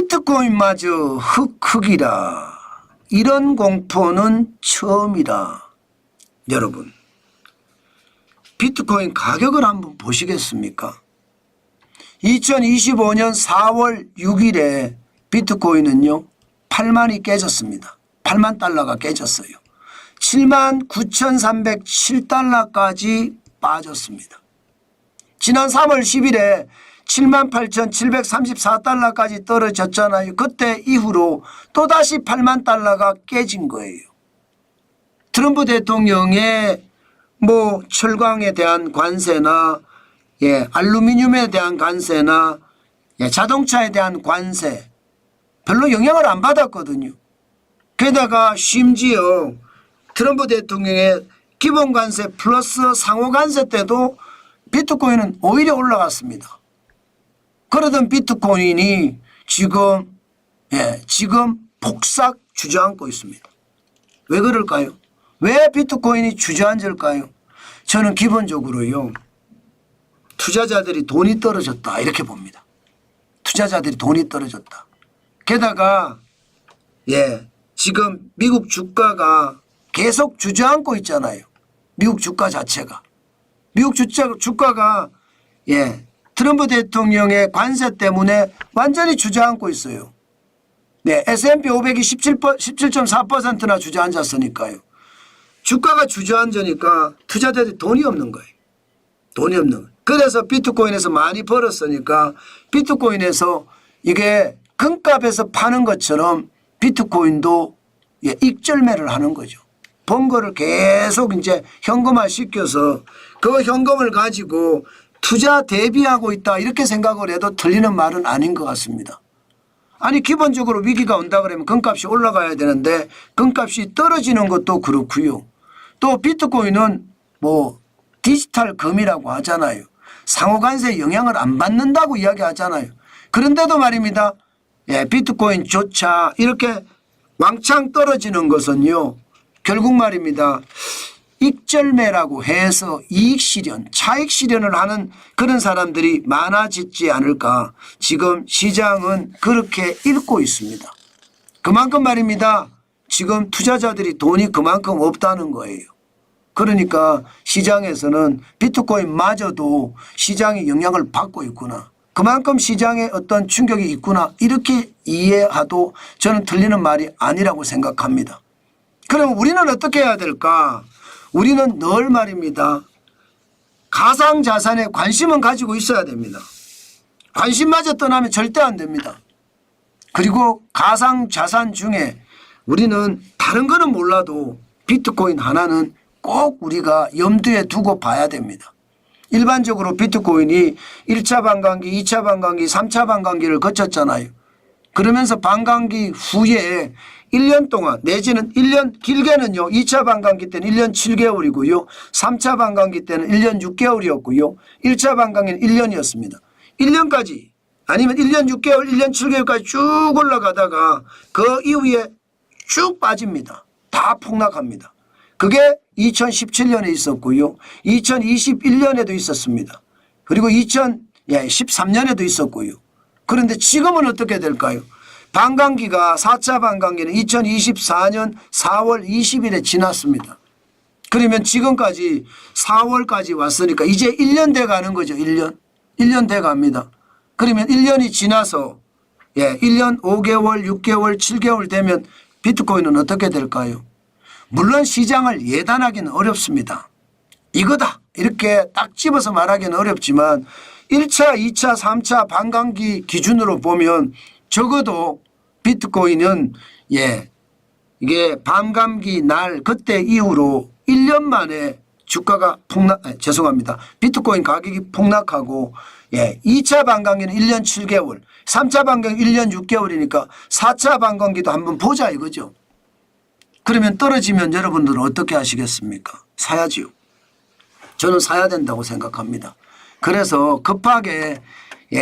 비트코인마저 흑흑이라. 이런 공포는 처음이라. 여러분, 비트코인 가격을 한번 보시겠습니까? 2025년 4월 6일에 비트코인은요 8만이 깨졌습니다. 8만 달러가 깨졌어요. 79,307달러까지 빠졌습니다. 지난 3월 10일에 78,734달러까지 떨어졌잖아요. 그때 이후로 또다시 8만 달러가 깨진 거예요. 트럼프 대통령의 철강에 대한 관세나 알루미늄에 대한 관세나 자동차에 대한 관세 별로 영향을 안 받았거든요. 게다가 심지어 트럼프 대통령의 기본 관세 플러스 상호 관세 때도 비트코인은 오히려 올라갔습니다. 그러던 비트코인이 지금 폭삭 주저앉고 있습니다. 왜 그럴까요? 왜 비트코인이 주저앉을까요? 저는 기본적으로요 투자자들이 돈이 떨어졌다 이렇게 봅니다. 투자자들이 돈이 떨어졌다. 게다가 지금 미국 주가가 계속 주저앉고 있잖아요. 미국 주가 자체가. 미국 주가가 트럼프 대통령의 관세 때문에 완전히 주저앉고 있어요. S&P 500이 17.4%나 주저앉았으니까요. 주가가 주저앉으니까 투자자들이 돈이 없는 거예요. 돈이 없는 거예요. 그래서 비트코인에서 많이 벌었으니까 비트코인에서 이게 금값에서 파는 것처럼 비트코인도 익절매를 하는 거죠. 번 거를 계속 이제 현금화 시켜서 그 현금을 가지고 투자 대비하고 있다 이렇게 생각을 해도 틀리는 말은 아닌 것 같습니다. 아니 기본적으로 위기가 온다 그러면 금값이 올라가야 되는데 금값이 떨어지는 것도 그렇고요. 또 비트코인은 디지털 금이라고 하잖아요. 상호관세에 영향을 안 받는다고 이야기하잖아요. 그런데도 말입니다. 비트코인조차 이렇게 왕창 떨어지는 것은요. 결국 말입니다. 익절매라고 해서 이익 실현, 차익 실현을 하는 그런 사람들이 많아지지 않을까. 지금 시장은 그렇게 읽고 있습니다. 그만큼 말입니다. 지금 투자자들이 돈이 그만큼 없다는 거예요. 그러니까 시장에서는 비트코인마저도 시장이 영향을 받고 있구나. 그만큼 시장에 어떤 충격이 있구나. 이렇게 이해해도 저는 틀리는 말이 아니라고 생각합니다. 그럼 우리는 어떻게 해야 될까? 우리는 늘 말입니다. 가상자산에 관심은 가지고 있어야 됩니다. 관심마저 떠나면 절대 안 됩니다. 그리고 가상자산 중에 우리는 다른 거는 몰라도 비트코인 하나는 꼭 우리가 염두에 두고 봐야 됩니다. 일반적으로 비트코인이 1차 반감기, 2차 반감기, 3차 반감기를 거쳤잖아요. 그러면서 반감기 후에 1년 동안 내지는 1년 길게는요. 2차 반감기 때는 1년 7개월이고요. 3차 반감기 때는 1년 6개월이었고요. 1차 반감기는 1년이었습니다. 1년까지 아니면 1년 6개월, 1년 7개월까지 쭉 올라가다가 그 이후에 쭉 빠집니다. 다 폭락합니다. 그게 2017년에 있었고요. 2021년에도 있었습니다. 그리고 2013년에도 있었고요. 그런데 지금은 어떻게 될까요? 반감기가 4차 반감기는 2024년 4월 20일에 지났습니다. 그러면 지금까지 4월까지 왔으니까 이제 1년 돼 가는 거죠. 1년 돼 갑니다. 그러면 1년이 지나서 1년 5개월, 6개월, 7개월 되면 비트코인은 어떻게 될까요? 물론 시장을 예단하기는 어렵습니다. 이거다 이렇게 딱 집어서 말하기는 어렵지만 1차, 2차, 3차 반감기 기준으로 보면 적어도 비트코인은 이게 반감기 날 그때 이후로 1년 만에 주가가 비트코인 가격이 폭락하고 2차 반감기는 1년 7개월, 3차 반감기 1년 6개월이니까 4차 반감기도 한번 보자 이거죠. 그러면 떨어지면 여러분들은 어떻게 하시겠습니까? 사야지요. 저는 사야 된다고 생각합니다. 그래서 급하게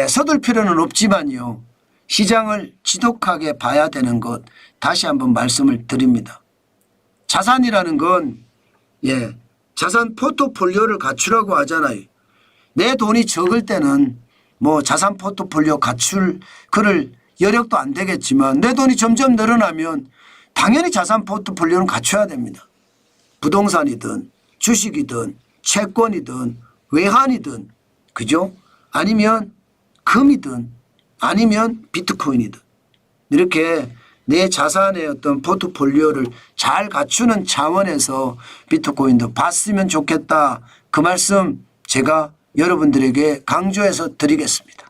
서둘 필요는 없지만요. 시장을 지독하게 봐야 되는 것 다시 한번 말씀을 드립니다. 자산이라는 건 자산 포트폴리오를 갖추라고 하잖아요. 내 돈이 적을 때는 자산 포트폴리오 갖출 그를 여력도 안 되겠지만 내 돈이 점점 늘어나면 당연히 자산 포트폴리오는 갖춰야 됩니다. 부동산이든 주식이든 채권이든 외환이든 그죠? 아니면 금이든 아니면 비트코인이든 이렇게 내 자산의 어떤 포트폴리오를 잘 갖추는 차원에서 비트코인도 봤으면 좋겠다. 그 말씀 제가 여러분들에게 강조해서 드리겠습니다.